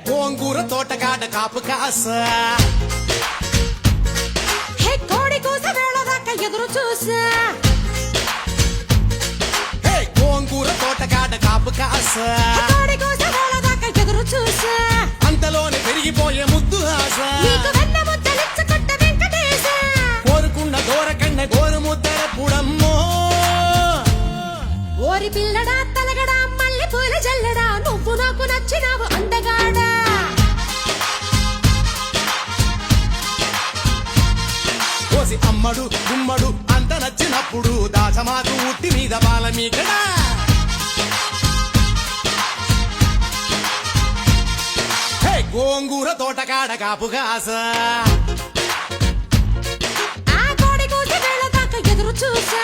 గోంగూర తోటకాడ కాపు కాస కోడి కూస వేళ దాకా ఎదురు చూసా గోంగూర తోటకాడ కాపు కాస కోడి కూస వేళ దాకా ఎదురు చూసా అంతలోనే పెరిగిపోయే ముద్దు ఆశ నీకు వెన్న ముద్దలిచ్చుకుంట వెంకటేశ కోరుకున్న దూరకన్న గోరు ముద్దర పుడమ్మో ఓరి పిల్లడా తలగడా మల్లె పూల జల్లడా నువ్వు నాకు నచ్చినావు అందగాడా కోసి అమ్మడు గుమ్మడు అంత నచ్చినప్పుడు దాచమాకు ఉత్తి మీద బాల మీకడా గోంగూర తోటకాడ కాపు కాస ఆ కోడి కూస వేళ దాకా ఎదురు చూసా